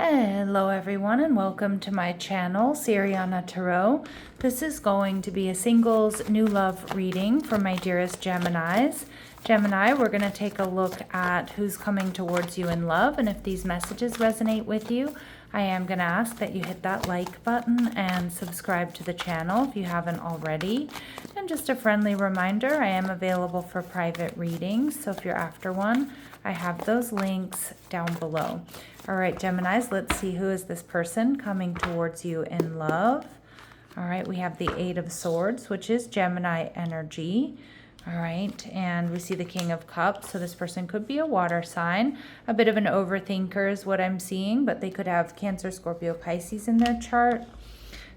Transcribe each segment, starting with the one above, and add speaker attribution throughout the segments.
Speaker 1: Hello everyone and welcome to my channel, Sirianatarot. This is going to be a singles new love reading for my dearest Geminis. Gemini, we're going to take a look at who's coming towards you in love, and if these messages resonate with you, I am going to ask that you hit that like button and subscribe to the channel if you haven't already. And just a friendly reminder, I am available for private readings, so if you're after one, I have those links down below. All right, Geminis, let's see who is this person coming towards you in love. All right, we have the Eight of Swords, which is Gemini energy. All right, and we see the King of Cups, so this person could be a water sign. A bit of an overthinker is what I'm seeing, but they could have Cancer, Scorpio, Pisces in their chart.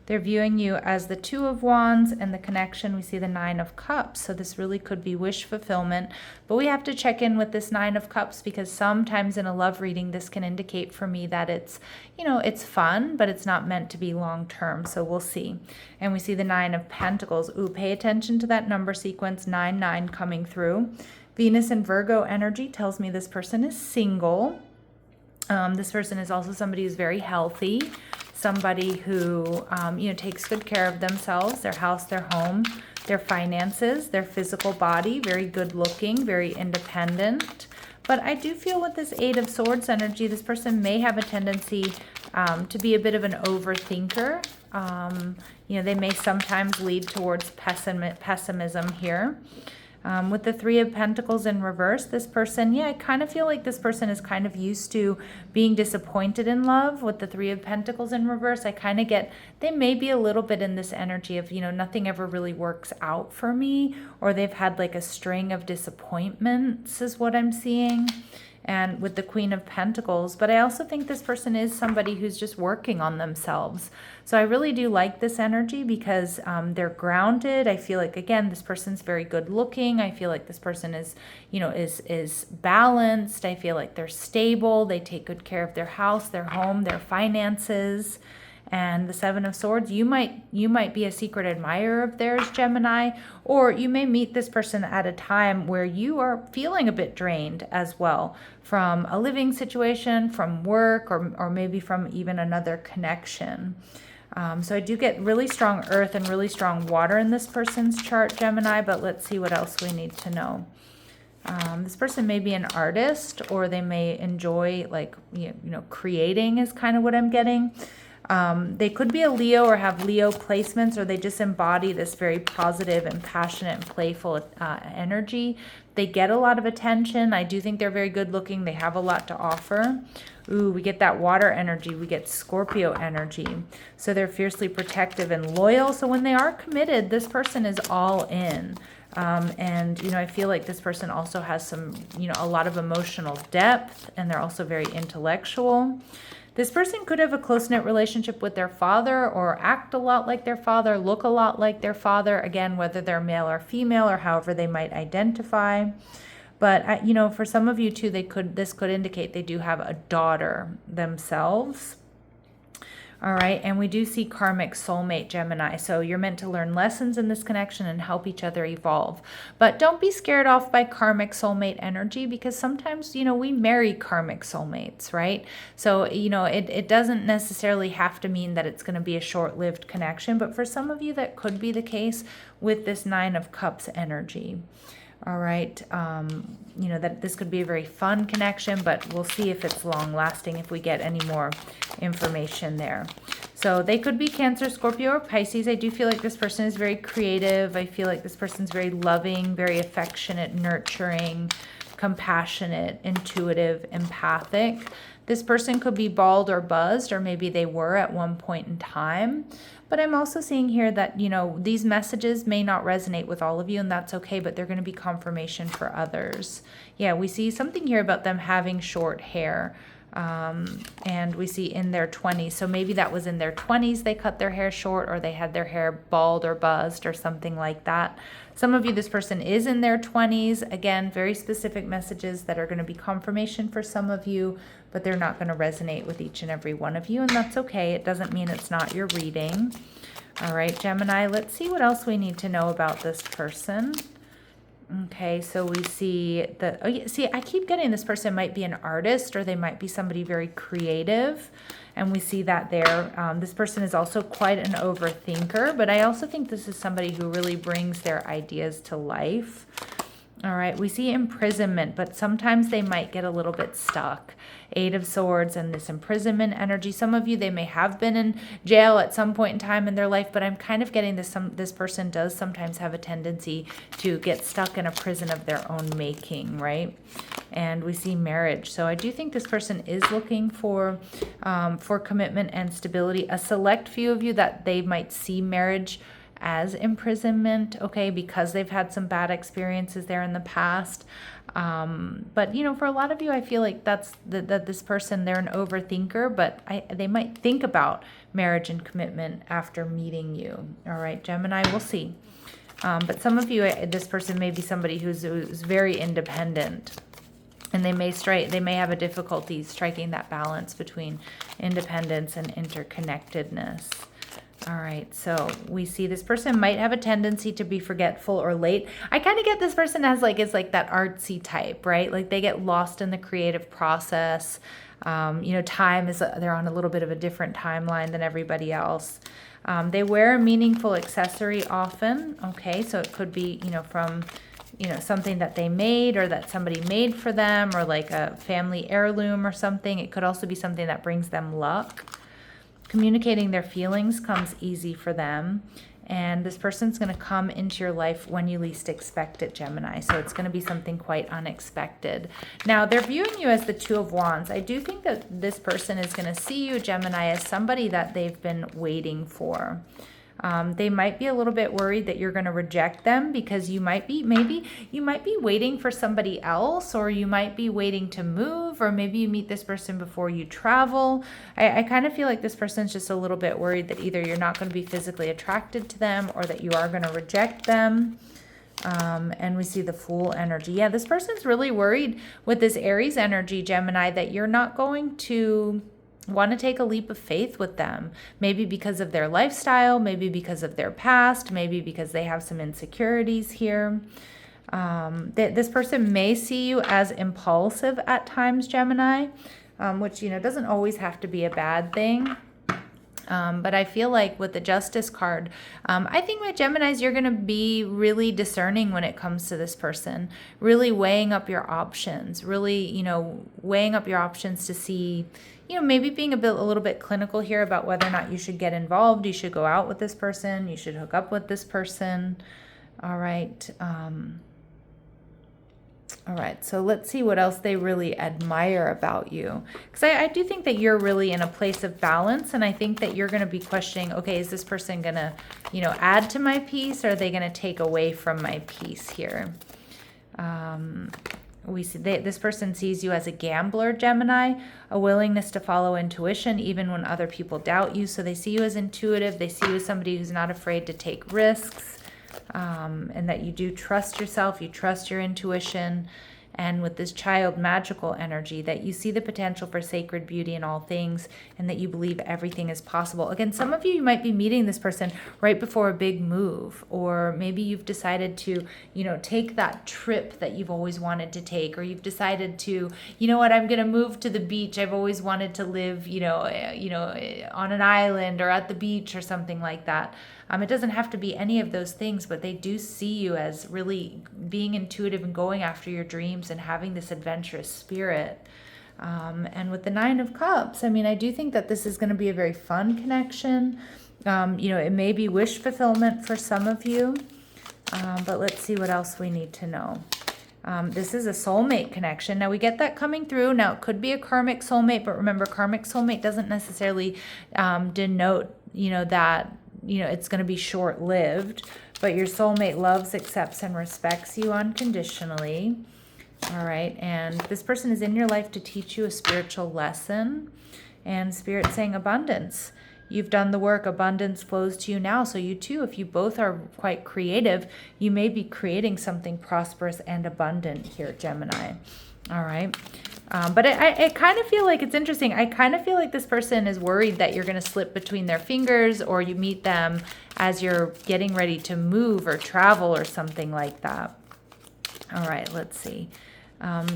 Speaker 1: They're viewing you as the Two of Wands, and the connection, we see the Nine of Cups. So this really could be wish fulfillment. But we have to check in with this Nine of Cups because sometimes in a love reading, this can indicate for me that it's, it's fun, but it's not meant to be long term. So we'll see. And we see the Nine of Pentacles. Ooh, pay attention to that number sequence, 9-9 coming through. Venus and Virgo energy tells me this person is single. This person is also somebody who's very healthy. Somebody who, takes good care of themselves, their house, their home, their finances, their physical body, very good looking, very independent. But I do feel with this Eight of Swords energy, this person may have a tendency to be a bit of an overthinker. They may sometimes lead towards pessimism here. With the Three of Pentacles in reverse, this person, I kind of feel like this person is kind of used to being disappointed in love. With the Three of Pentacles in reverse, I kind of get, they may be a little bit in this energy of, nothing ever really works out for me, or they've had like a string of disappointments is what I'm seeing. And with the Queen of Pentacles, but I also think this person is somebody who's just working on themselves. So I really do like this energy because they're grounded. I feel like, again, this person's very good looking. I feel like this person is, is balanced. I feel like they're stable. They take good care of their house, their home, their finances. And the Seven of Swords, you might be a secret admirer of theirs, Gemini, or you may meet this person at a time where you are feeling a bit drained as well from a living situation, from work, or maybe from even another connection. So I do get really strong earth and really strong water in this person's chart, Gemini, but let's see what else we need to know. This person may be an artist, or they may enjoy creating is kind of what I'm getting. They could be a Leo or have Leo placements, or they just embody this very positive and passionate and playful energy. They get a lot of attention. I do think they're very good looking. They have a lot to offer. Ooh, we get that water energy. We get Scorpio energy. So they're fiercely protective and loyal. So when they are committed, this person is all in. I feel like this person also has some, a lot of emotional depth, and they're also very intellectual. This person could have a close-knit relationship with their father, or act a lot like their father, look a lot like their father, again, whether they're male or female, or however they might identify. But, for some of you too, this could indicate they do have a daughter themselves. All right, and we do see karmic soulmate, Gemini. So you're meant to learn lessons in this connection and help each other evolve. But don't be scared off by karmic soulmate energy, because sometimes, we marry karmic soulmates, right? So, it doesn't necessarily have to mean that it's going to be a short-lived connection. But for some of you, that could be the case with this Nine of Cups energy. All right, that this could be a very fun connection, but we'll see if it's long lasting if we get any more information there. So they could be Cancer, Scorpio, or Pisces. I do feel like this person is very creative. I feel like this person's very loving, very affectionate, nurturing, compassionate, intuitive, empathic. This person could be bald or buzzed, or maybe they were at one point in time. But I'm also seeing here that, these messages may not resonate with all of you, and that's okay, but they're going to be confirmation for others. Yeah, we see something here about them having short hair. And we see in their 20s. So maybe that was in their 20s they cut their hair short, or they had their hair bald or buzzed or something like that. Some of you, this person is in their 20s. Again, very specific messages that are going to be confirmation for some of you, but they're not going to resonate with each and every one of you, and that's okay. It doesn't mean it's not your reading. All right, Gemini, let's see what else we need to know about this person. Okay, so we see that, I keep getting this person might be an artist, or they might be somebody very creative. And we see that there. This person is also quite an overthinker, but I also think this is somebody who really brings their ideas to life. All right, we see imprisonment, but sometimes they might get a little bit stuck. Eight of Swords and this imprisonment energy. Some of you, they may have been in jail at some point in time in their life, but I'm kind of getting this, this person does sometimes have a tendency to get stuck in a prison of their own making, right? And we see marriage. So I do think this person is looking for commitment and stability. A select few of you that they might see marriage as imprisonment, okay, because they've had some bad experiences there in the past. But you know, for a lot of you, I feel like that this person, they're an overthinker, but they might think about marriage and commitment after meeting you. All right, Gemini, we'll see. But some of you, this person may be somebody who's very independent, and they may have a difficulty striking that balance between independence and interconnectedness. All right, so we see this person might have a tendency to be forgetful or late. I kind of get this person as like, it's like that artsy type, right? Like they get lost in the creative process. You know, they're on a little bit of a different timeline than everybody else. They wear a meaningful accessory often. Okay, so it could be, you know, from, you know, something that they made or that somebody made for them, or like a family heirloom or something. It could also be something that brings them luck. Communicating their feelings comes easy for them. And this person's going to come into your life when you least expect it, Gemini. So it's going to be something quite unexpected. Now, they're viewing you as the Two of Wands. I do think that this person is going to see you, Gemini, as somebody that they've been waiting for. They might be a little bit worried that you're going to reject them because you might be, maybe you might be waiting for somebody else, or you might be waiting to move, or maybe you meet this person before you travel. I kind of feel like this person's just a little bit worried that either you're not going to be physically attracted to them or that you are going to reject them. And we see the Fool energy. Yeah, this person's really worried with this Aries energy, Gemini, that you're not going to want to take a leap of faith with them. Maybe because of their lifestyle, maybe because of their past, maybe because they have some insecurities here. This person may see you as impulsive at times, Gemini, which, you know, doesn't always have to be a bad thing. But I feel like with the Justice card, I think with Geminis, you're going to be really discerning when it comes to this person, really weighing up your options, really, you know, weighing up your options to see, you know, maybe being a little bit clinical here about whether or not you should get involved, you should go out with this person, you should hook up with this person. All right. All right, so let's see what else they really admire about you. Because I do think that you're really in a place of balance, and I think that you're going to be questioning, okay, is this person going to, you know, add to my peace, or are they going to take away from my peace here? We see this person sees you as a gambler, Gemini, a willingness to follow intuition even when other people doubt you. So they see you as intuitive. They see you as somebody who's not afraid to take risks. And that you do trust yourself, you trust your intuition, and with this child magical energy, that you see the potential for sacred beauty in all things, and that you believe everything is possible. Again, some of you might be meeting this person right before a big move, or maybe you've decided to, you know, take that trip that you've always wanted to take, or you've decided to, you know what, I'm going to move to the beach. I've always wanted to live, you know, on an island or at the beach or something like that. It doesn't have to be any of those things, but they do see you as really being intuitive and going after your dreams and having this adventurous spirit. And with the Nine of Cups, I mean, I do think that this is going to be a very fun connection. You know, it may be wish fulfillment for some of you, but let's see what else we need to know. This is a soulmate connection. Now, we get that coming through. Now, it could be a karmic soulmate, but remember, karmic soulmate doesn't necessarily denote, you know, that, you know, it's going to be short-lived, but your soulmate loves, accepts, and respects you unconditionally. All right, and this person is in your life to teach you a spiritual lesson, and Spirit saying abundance. You've done the work, abundance flows to you now. So you too, if you both are quite creative, you may be creating something prosperous and abundant here, Gemini. All right. But I kind of feel like it's interesting. I kind of feel like this person is worried that you're going to slip between their fingers, or you meet them as you're getting ready to move or travel or something like that. All right, let's see.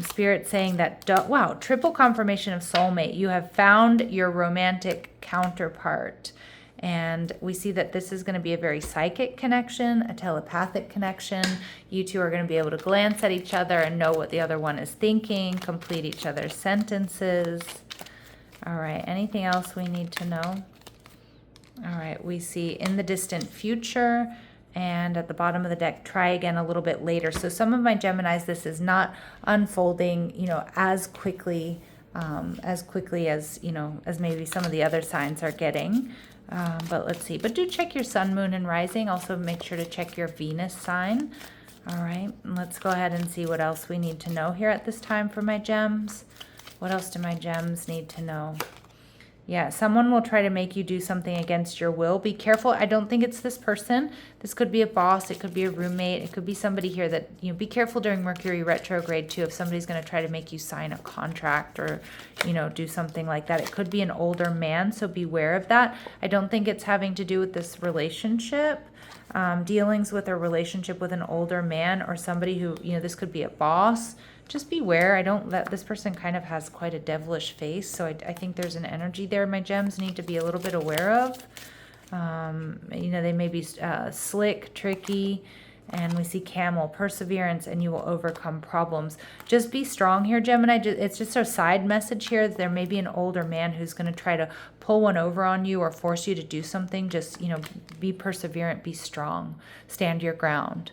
Speaker 1: Spirit saying that, wow, triple confirmation of soulmate. You have found your romantic counterpart. And we see that this is going to be a very psychic connection, a telepathic connection. You two are going to be able to glance at each other and know what the other one is thinking, complete each other's sentences. All right, anything else we need to know? All right, we see in the distant future, and at the bottom of the deck, try again a little bit later. So some of my Geminis, this is not unfolding, you know, as quickly as, you know, as maybe some of the other signs are getting. But let's see. But do check your sun, moon, and rising. Also make sure to check your Venus sign. All right, let's go ahead and see what else we need to know here at this time for my gems. What else do my gems need to know? Yeah, someone will try to make you do something against your will. Be careful. I don't think it's this person. This could be a boss. It could be a roommate. It could be somebody here that, you know, be careful during Mercury retrograde too. If somebody's going to try to make you sign a contract or, you know, do something like that. It could be an older man, so beware of that. I don't think it's having to do with this relationship. Dealings with a relationship with an older man or somebody who, you know, this could be a boss. Just beware. This person kind of has quite a devilish face, so I think there's an energy there my gems need to be a little bit aware of. You know, they may be slick, tricky, and we see camel, perseverance, and you will overcome problems. Just be strong here, Gemini. It's just a side message here. There may be an older man who's going to try to pull one over on you or force you to do something. Just, you know, be perseverant, be strong, stand your ground.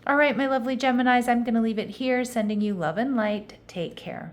Speaker 1: All right, my lovely Geminis, I'm going to leave it here, sending you love and light. Take care.